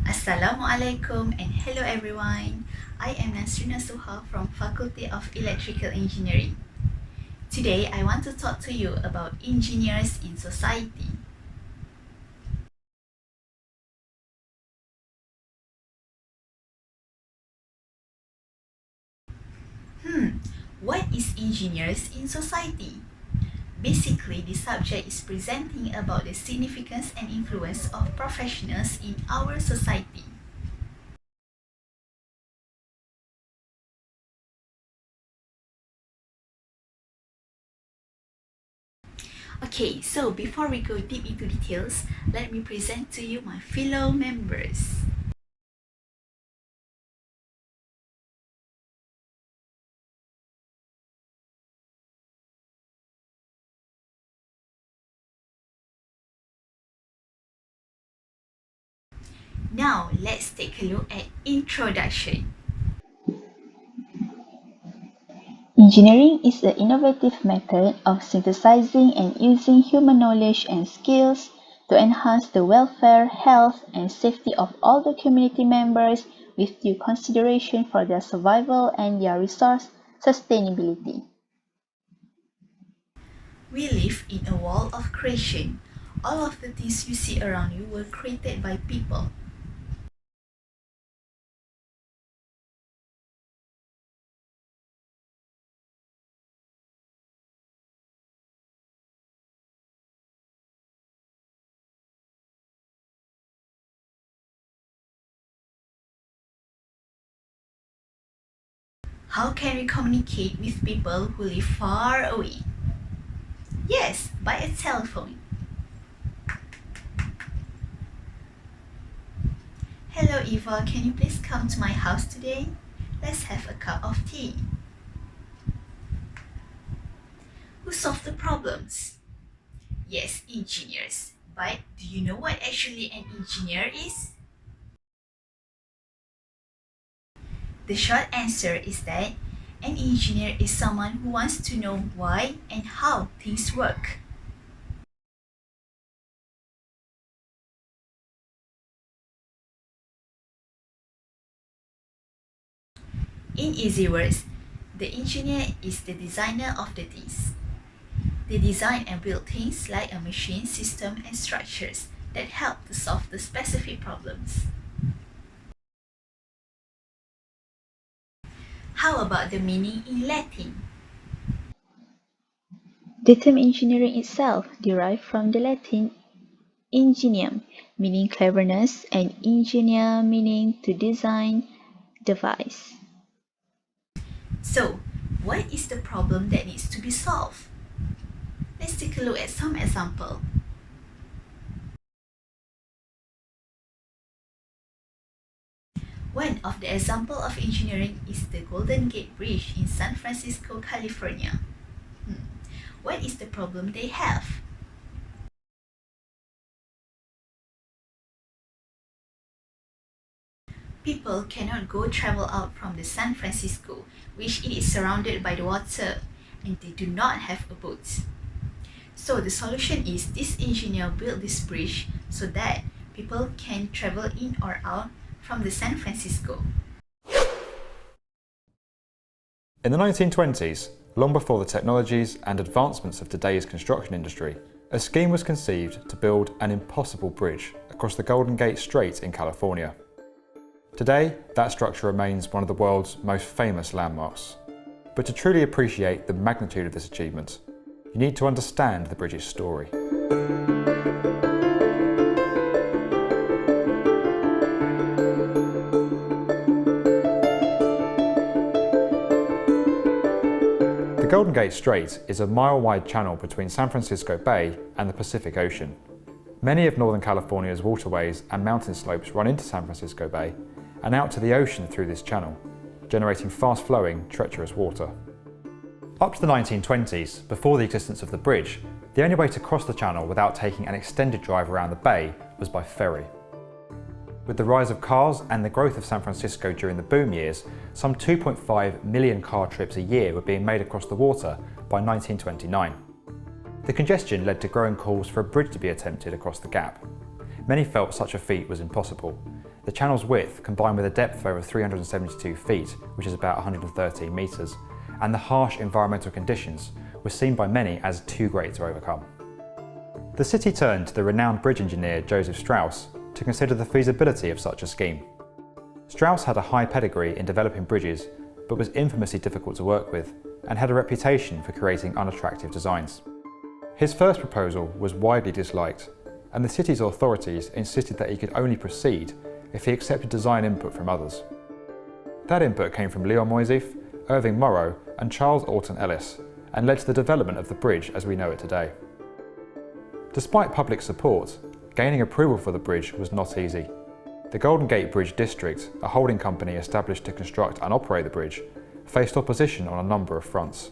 Assalamualaikum and hello everyone. I am Nasrina Suha from Faculty of Electrical Engineering. Today I want to talk to you about engineers in society. What is engineers in society? Basically, the subject is presenting about the significance and influence of professionals in our society. Okay, so before we go deep into details, let me present to you my fellow members. Now, let's take a look at introduction. Engineering is an innovative method of synthesizing and using human knowledge and skills to enhance the welfare, health, and safety of all the community members with due consideration for their survival and their resource sustainability. We live in a world of creation. All of the things you see around you were created by people. How can we communicate with people who live far away? Yes, by a telephone. Hello Eva, can you please come to my house today? Let's have a cup of tea. Who solved the problems? Yes, engineers. But do you know what actually an engineer is? The short answer is that an engineer is someone who wants to know why and how things work. In easy words, the engineer is the designer of the things. They design and build things like a machine, system, and structures that help to solve the specific problems. How about the meaning in Latin? The term engineering itself derived from the Latin ingenium, meaning cleverness, and ingenia, meaning to design, devise. So, what is the problem that needs to be solved? Let's take a look at some example. One of the example of engineering is the Golden Gate Bridge in San Francisco, California. What is the problem they have? People cannot go travel out from the San Francisco, which it is surrounded by the water, and they do not have a boat. So the solution is this engineer built this bridge so that people can travel in or out from the San Francisco. In the 1920s, long before the technologies and advancements of today's construction industry, a scheme was conceived to build an impossible bridge across the Golden Gate Strait in California. Today, that structure remains one of the world's most famous landmarks. But to truly appreciate the magnitude of this achievement, you need to understand the bridge's story. The Golden Gate Strait is a mile-wide channel between San Francisco Bay and the Pacific Ocean. Many of Northern California's waterways and mountain slopes run into San Francisco Bay and out to the ocean through this channel, generating fast-flowing, treacherous water. Up to the 1920s, before the existence of the bridge, the only way to cross the channel without taking an extended drive around the bay was by ferry. With the rise of cars and the growth of San Francisco during the boom years, some 2.5 million car trips a year were being made across the water by 1929. The congestion led to growing calls for a bridge to be attempted across the gap. Many felt such a feat was impossible, The channel's width, combined with a depth of over 372 feet, which is about 113 metres, and the harsh environmental conditions were seen by many as too great to overcome. The city turned to the renowned bridge engineer Joseph Strauss to consider the feasibility of such a scheme. Strauss had a high pedigree in developing bridges, but was infamously difficult to work with and had a reputation for creating unattractive designs. His first proposal was widely disliked, and the city's authorities insisted that he could only proceed if he accepted design input from others. That input came from Leon Moisseiff, Irving Morrow and Charles Alton Ellis, and led to the development of the bridge as we know it today. Despite public support, gaining approval for the bridge was not easy. The Golden Gate Bridge District, a holding company established to construct and operate the bridge, faced opposition on a number of fronts.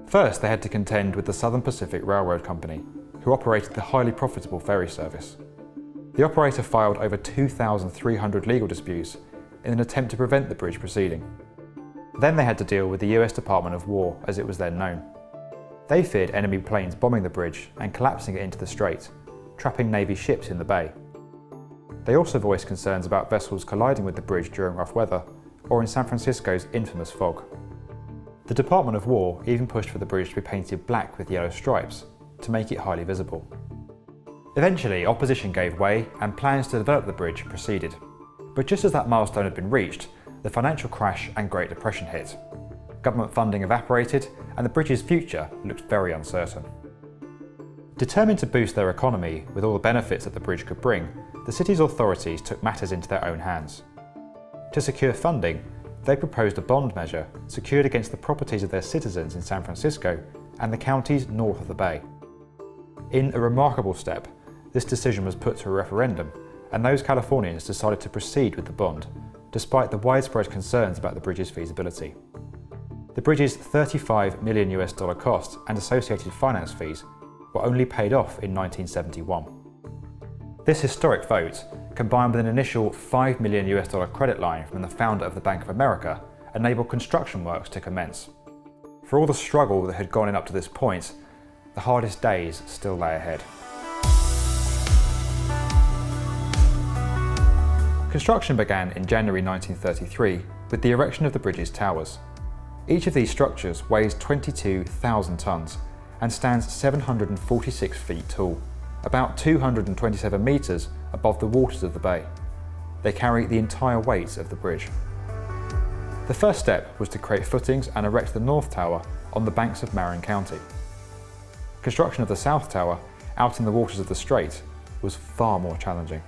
First, they had to contend with the Southern Pacific Railroad Company, who operated the highly profitable ferry service. The operator filed over 2,300 legal disputes in an attempt to prevent the bridge proceeding. Then they had to deal with the US Department of War, as it was then known. They feared enemy planes bombing the bridge and collapsing it into the strait, trapping Navy ships in the bay. They also voiced concerns about vessels colliding with the bridge during rough weather, or in San Francisco's infamous fog. The Department of War even pushed for the bridge to be painted black with yellow stripes, to make it highly visible. Eventually, opposition gave way and plans to develop the bridge proceeded. But just as that milestone had been reached, the financial crash and Great Depression hit. Government funding evaporated and the bridge's future looked very uncertain. Determined to boost their economy with all the benefits that the bridge could bring, the city's authorities took matters into their own hands. To secure funding, they proposed a bond measure secured against the properties of their citizens in San Francisco and the counties north of the bay. In a remarkable step, this decision was put to a referendum, and those Californians decided to proceed with the bond, despite the widespread concerns about the bridge's feasibility. The bridge's $35 million cost and associated finance fees were only paid off in 1971. This historic vote, combined with an initial $5 million credit line from the founder of the Bank of America, enabled construction works to commence. For all the struggle that had gone in up to this point, the hardest days still lay ahead. Construction began in January 1933 with the erection of the bridge's towers. Each of these structures weighs 22,000 tonnes and stands 746 feet tall, about 227 metres above the waters of the bay. They carry the entire weight of the bridge. The first step was to create footings and erect the North Tower on the banks of Marin County. Construction of the South Tower, out in the waters of the strait, was far more challenging.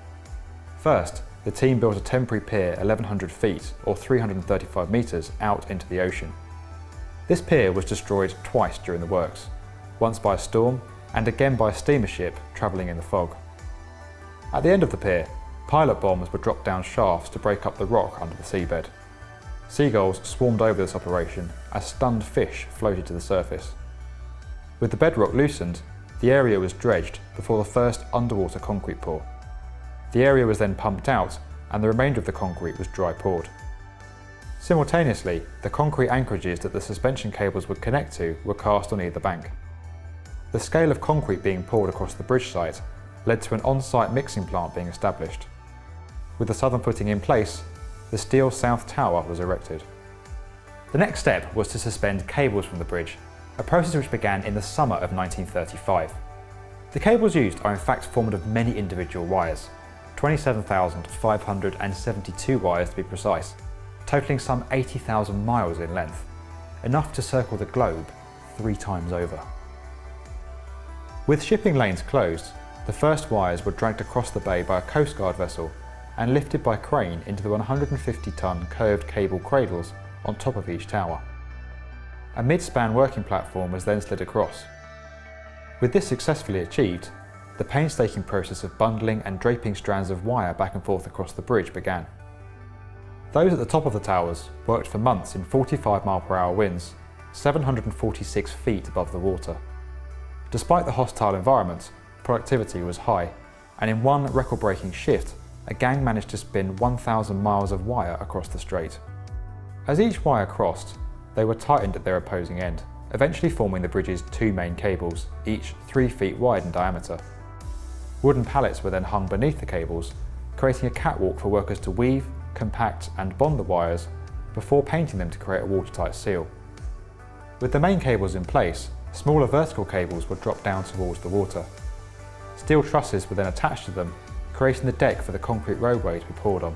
First, the team built a temporary pier 1,100 feet, or 335 metres, out into the ocean. This pier was destroyed twice during the works, once by a storm and again by a steamer ship travelling in the fog. At the end of the pier, pilot bombs were dropped down shafts to break up the rock under the seabed. Seagulls swarmed over this operation as stunned fish floated to the surface. With the bedrock loosened, the area was dredged before the first underwater concrete pour. The area was then pumped out and the remainder of the concrete was dry poured. Simultaneously, the concrete anchorages that the suspension cables would connect to were cast on either bank. The scale of concrete being poured across the bridge site led to an on-site mixing plant being established. With the southern footing in place, the steel South Tower was erected. The next step was to suspend cables from the bridge, a process which began in the summer of 1935. The cables used are in fact formed of many individual wires, 27,572 wires to be precise, totaling some 80,000 miles in length, enough to circle the globe 3 times over. With shipping lanes closed, the first wires were dragged across the bay by a Coast Guard vessel and lifted by crane into the 150-ton curved cable cradles on top of each tower. A mid-span working platform was then slid across. With this successfully achieved, the painstaking process of bundling and draping strands of wire back and forth across the bridge began. Those at the top of the towers worked for months in 45-mile-per-hour winds, 746 feet above the water. Despite the hostile environment, productivity was high, and in one record-breaking shift, a gang managed to spin 1,000 miles of wire across the strait. As each wire crossed, they were tightened at their opposing end, eventually forming the bridge's 2 main cables, each 3 feet wide in diameter. Wooden pallets were then hung beneath the cables, creating a catwalk for workers to weave, compact and bond the wires before painting them to create a watertight seal. With the main cables in place, smaller vertical cables would drop down towards the water. Steel trusses were then attached to them, creating the deck for the concrete roadway to be poured on.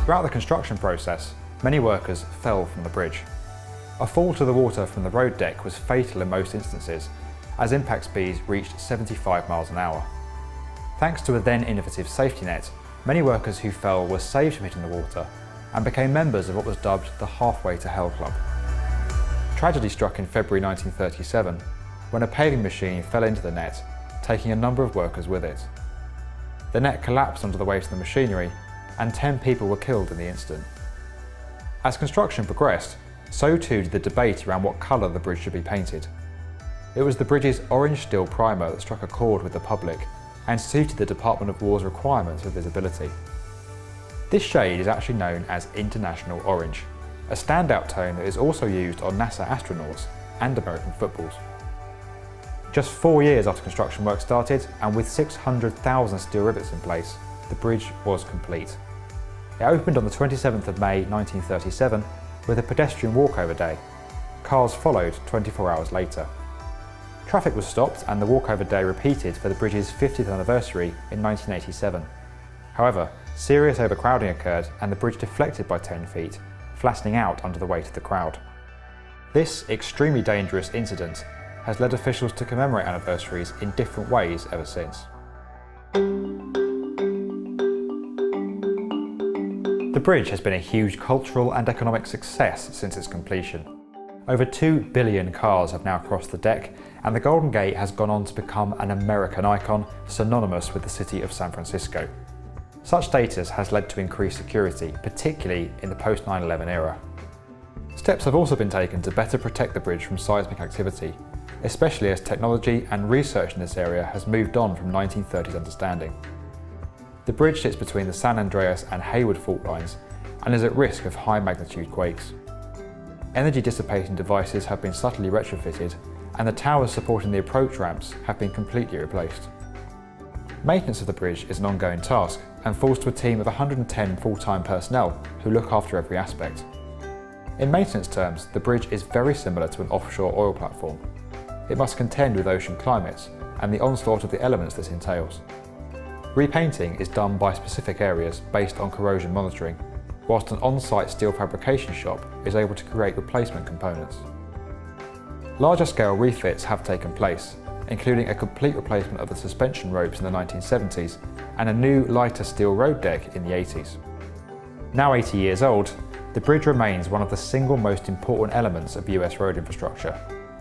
Throughout the construction process, many workers fell from the bridge. A fall to the water from the road deck was fatal in most instances, as impact speeds reached 75 miles an hour. Thanks to a then innovative safety net, many workers who fell were saved from hitting the water and became members of what was dubbed the Halfway to Hell Club. Tragedy struck in February 1937 when a paving machine fell into the net, taking a number of workers with it. The net collapsed under the weight of the machinery and 10 people were killed in the incident. As construction progressed, so too did the debate around what colour the bridge should be painted. It was the bridge's orange steel primer that struck a chord with the public and suited the Department of War's requirements for visibility. This shade is actually known as International Orange, a standout tone that is also used on NASA astronauts and American footballs. Just 4 years after construction work started, and with 600,000 steel rivets in place, the bridge was complete. It opened on the 27th of May 1937 with a pedestrian walkover day. Cars followed 24 hours later. Traffic was stopped and the walkover day repeated for the bridge's 50th anniversary in 1987. However, serious overcrowding occurred and the bridge deflected by 10 feet, flattening out under the weight of the crowd. This extremely dangerous incident has led officials to commemorate anniversaries in different ways ever since. The bridge has been a huge cultural and economic success since its completion. Over 2 billion cars have now crossed the deck, and the Golden Gate has gone on to become an American icon synonymous with the city of San Francisco. Such status has led to increased security, particularly in the post-9/11 era. Steps have also been taken to better protect the bridge from seismic activity, especially as technology and research in this area has moved on from 1930s understanding. The bridge sits between the San Andreas and Hayward fault lines and is at risk of high magnitude quakes. Energy dissipating devices have been subtly retrofitted, and the towers supporting the approach ramps have been completely replaced. Maintenance of the bridge is an ongoing task and falls to a team of 110 full-time personnel who look after every aspect. In maintenance terms, the bridge is very similar to an offshore oil platform. It must contend with ocean climates and the onslaught of the elements this entails. Repainting is done by specific areas based on corrosion monitoring, whilst an on-site steel fabrication shop is able to create replacement components. Larger scale refits have taken place, including a complete replacement of the suspension ropes in the 1970s and a new lighter steel road deck in the 80s. Now 80 years old, the bridge remains one of the single most important elements of US road infrastructure,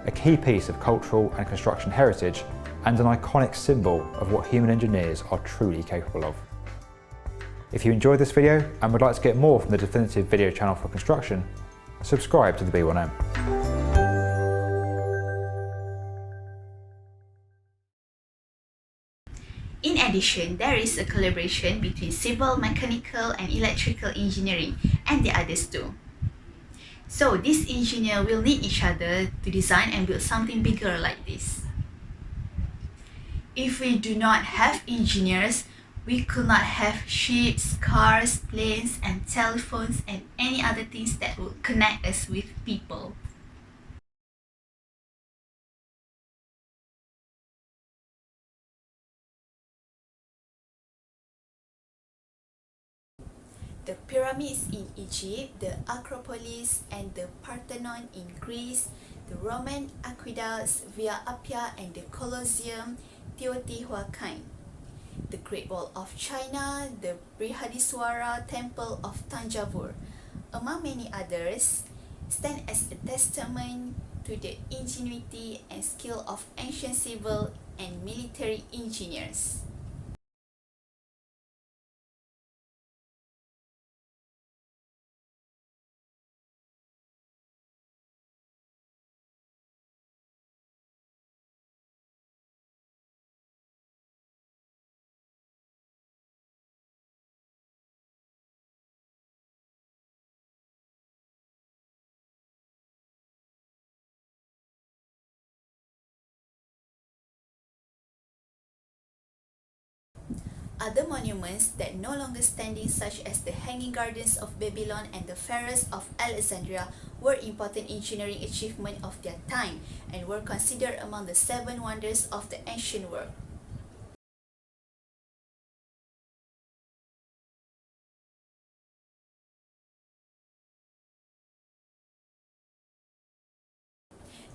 a key piece of cultural and construction heritage and an iconic symbol of what human engineers are truly capable of. If you enjoyed this video and would like to get more from the definitive video channel for construction, subscribe to the B1M. In addition, there is a collaboration between civil, mechanical and electrical engineering and the others too. So this engineer will need each other to design and build something bigger like this. If we do not have engineers, we could not have ships, cars, planes and telephones and any other things that will connect us with people. The pyramids in Egypt, the Acropolis and the Parthenon in Greece, the Roman aqueducts, Via Appia and the Colosseum, Teotihuacan, the Great Wall of China, the Brihadiswara Temple of Tanjavur, among many others, stand as a testament to the ingenuity and skill of ancient civil and military engineers. Other monuments that no longer standing, such as the Hanging Gardens of Babylon and the Pharos of Alexandria, were important engineering achievements of their time and were considered among the 7 wonders of the ancient world.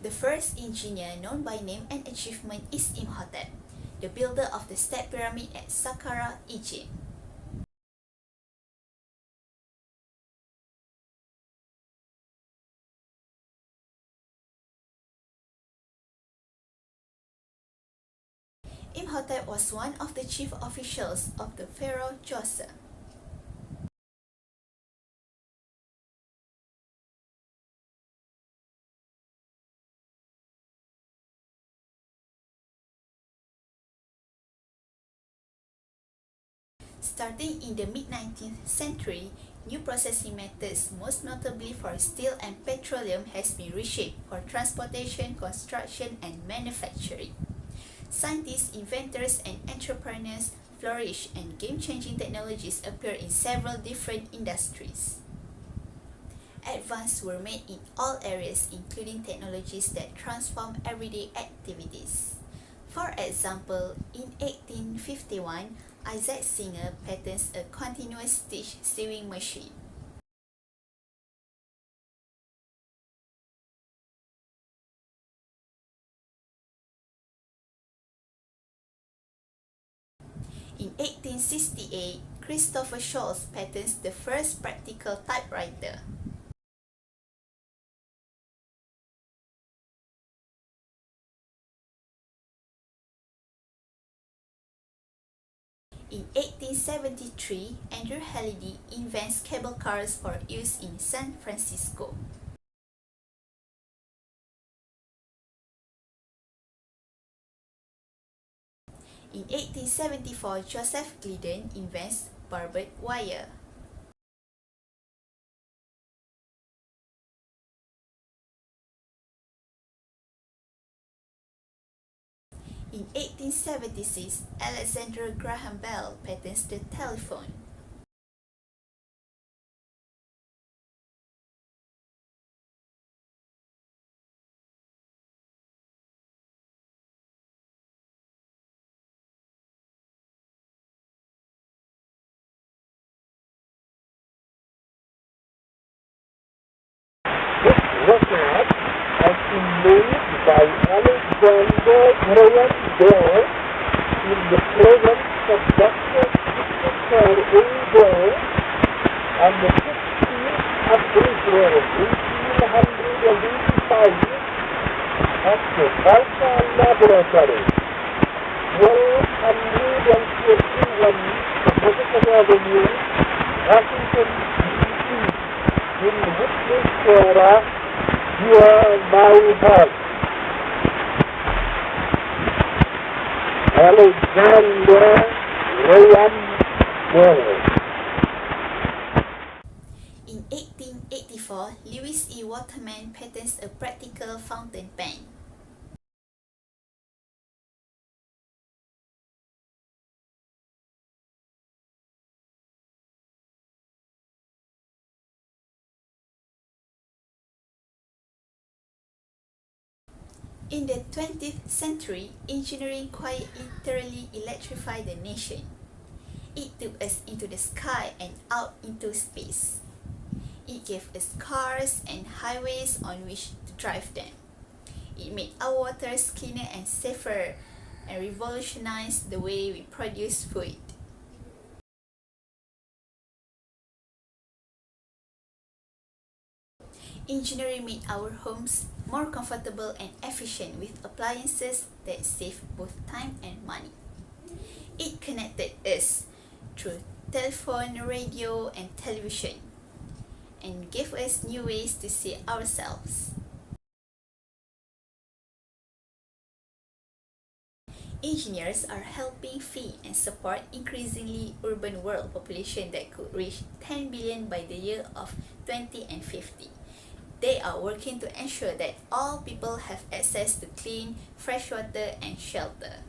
The first engineer known by name and achievement is Imhotep, the builder of the Step Pyramid at Saqqara, Egypt. Imhotep was one of the chief officials of the pharaoh Djoser. Starting in the mid-19th century, new processing methods, most notably for steel and petroleum, has been reshaped for transportation, construction, and manufacturing. Scientists, inventors, and entrepreneurs flourish, and game-changing technologies appear in several different industries. Advances were made in all areas, including technologies that transform everyday activities. For example, in 1851, Isaac Singer patents a continuous stitch sewing machine. In 1868, Christopher Scholz patents the first practical typewriter. In 1873, Andrew Halliday invents cable cars for use in San Francisco. In 1874, Joseph Glidden invents barbed wire. In 1876, Alexander Graham Bell patents the telephone. This record has been made by Alexander Graham Bell in the presence of Dr. Christopher A. Bell on the 16th of April, 1885 at the Balkan Laboratory, 1221 Pacific Avenue, Washington, D.C. in Whitney, Florida, near my house. Alexander Graham Bell. In 1884, Lewis E. Waterman patents a practical fountain pen. In the 20th century, engineering quite literally electrified the nation. It took us into the sky and out into space. It gave us cars and highways on which to drive them. It made our waters cleaner and safer and revolutionized the way we produce food. Engineering made our homes more comfortable and efficient with appliances that save both time and money. It connected us through telephone, radio, and television, and gave us new ways to see ourselves. Engineers are helping feed and support increasingly urban world population that could reach 10 billion by the year of 2050. They are working to ensure that all people have access to clean, fresh water and shelter.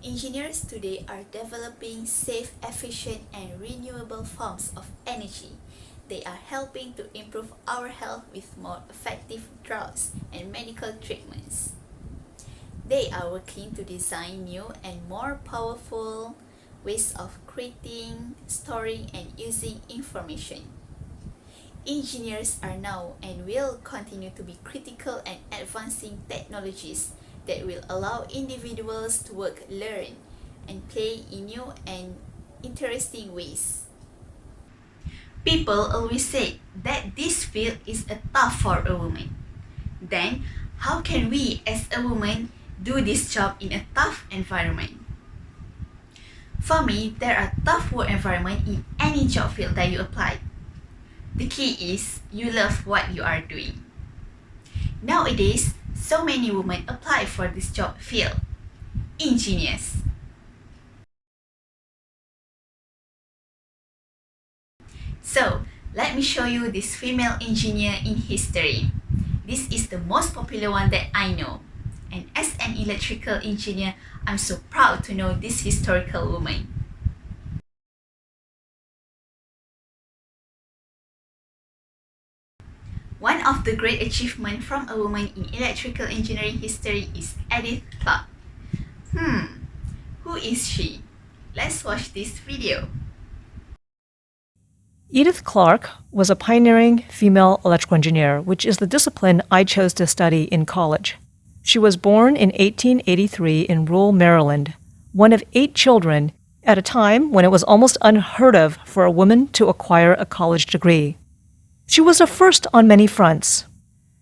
Engineers today are developing safe, efficient, and renewable forms of energy. They are helping to improve our health with more effective drugs and medical treatments. They are working to design new and more powerful ways of creating, storing, and using information. Engineers are now and will continue to be critical and advancing technologies that will allow individuals to work, learn, and play in new and interesting ways. People always say that this field is a tough for a woman. Then, how can we as a woman do this job in a tough environment? For me, there are tough work environment in any job field that you apply. The key is you love what you are doing. Nowadays, so many women apply for this job field. Engineers. So, let me show you this female engineer in history. This is the most popular one that I know. And as an electrical engineer, I'm so proud to know this historical woman. One of the great achievements from a woman in electrical engineering history is Edith Clark. Who is she? Let's watch this video. Edith Clark was a pioneering female electrical engineer, which is the discipline I chose to study in college. She was born in 1883 in rural Maryland, one of 8 children, at a time when it was almost unheard of for a woman to acquire a college degree. She was a first on many fronts.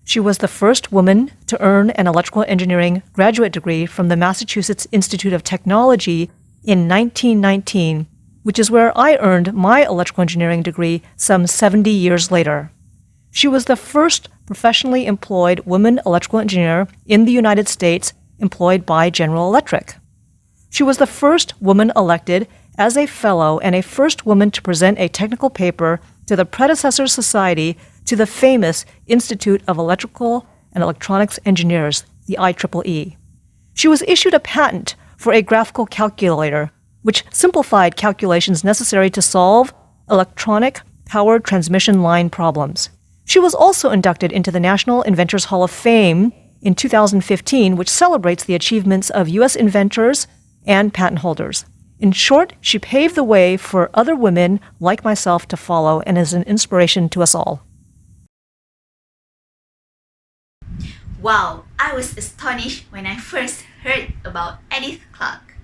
She was the first woman to earn an electrical engineering graduate degree from the Massachusetts Institute of Technology in 1919, which is where I earned my electrical engineering degree some 70 years later. She was the first professionally employed woman electrical engineer in the United States employed by General Electric. She was the first woman elected as a fellow and a first woman to present a technical paper to the predecessor society to the famous Institute of Electrical and Electronics Engineers, the IEEE. She was issued a patent for a graphical calculator, which simplified calculations necessary to solve electronic power transmission line problems. She was also inducted into the National Inventors Hall of Fame in 2015, which celebrates the achievements of U.S. inventors and patent holders. In short, she paved the way for other women like myself to follow and is an inspiration to us all. Wow, I was astonished when I first heard about Edith Clark.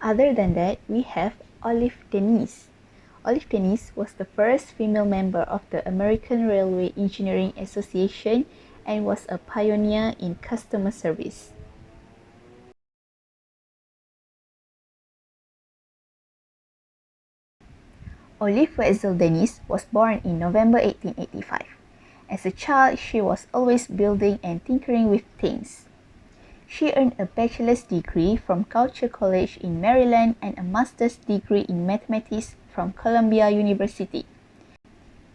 Other than that, we have Olive Denise. Olive Denise was the first female member of the American Railway Engineering Association and was a pioneer in customer service. Olive Wetzel Denise was born in November 1885. As a child, she was always building and tinkering with things. She earned a bachelor's degree from Culture College in Maryland and a master's degree in mathematics from Columbia University.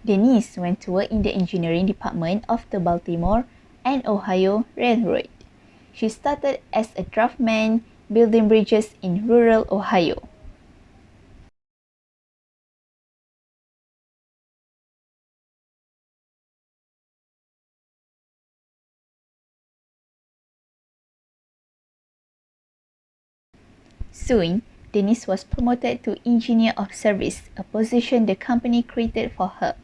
Denise went to work in the engineering department of the Baltimore and Ohio Railroad. She started as a draftman building bridges in rural Ohio. Soon, Denise was promoted to Engineer of Service, a position the company created for her.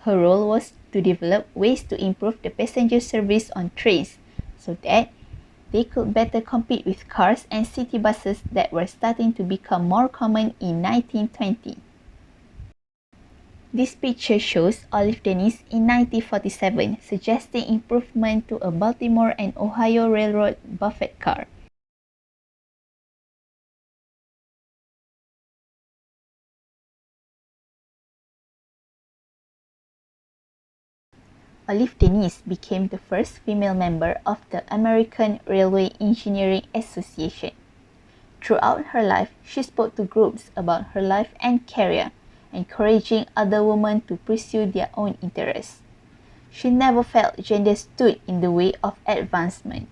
Her role was to develop ways to improve the passenger service on trains so that they could better compete with cars and city buses that were starting to become more common in 1920. This picture shows Olive Denise in 1947, suggesting improvement to a Baltimore and Ohio Railroad buffet car. Olive Denise became the first female member of the American Railway Engineering Association. Throughout her life, she spoke to groups about her life and career, encouraging other women to pursue their own interests. She never felt gender stood in the way of advancement.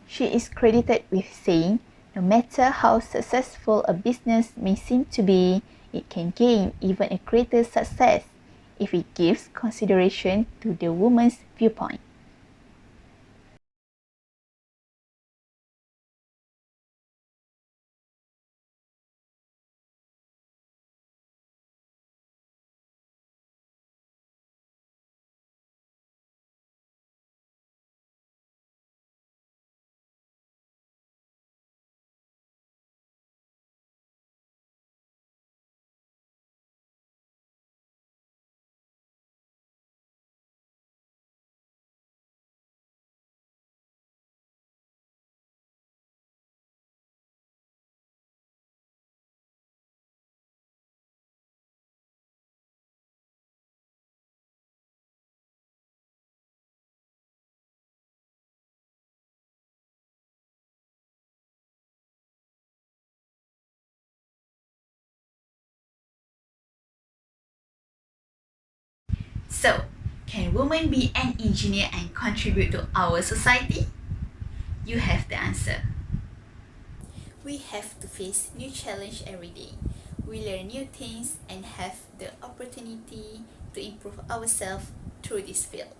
She is credited with saying, "No matter how successful a business may seem to be, it can gain even a greater success if it gives consideration to the woman's viewpoint." So, can women be an engineer and contribute to our society? You have the answer. We have to face new challenge every day. We learn new things and have the opportunity to improve ourselves through this field.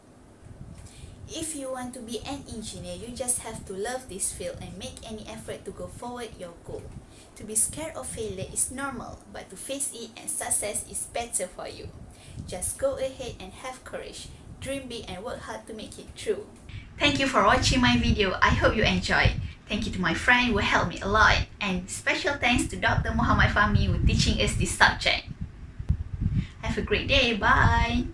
If you want to be an engineer, you just have to love this field and make any effort to go forward your goal. To be scared of failure is normal, but to face it and success is better for you. Just go ahead and have courage, dream big and work hard to make it true. Thank you for watching my video. I hope you enjoyed. Thank you to my friend who helped me a lot, and special thanks to Dr. Muhammad Fahmi for teaching us this subject. Have a great day. Bye.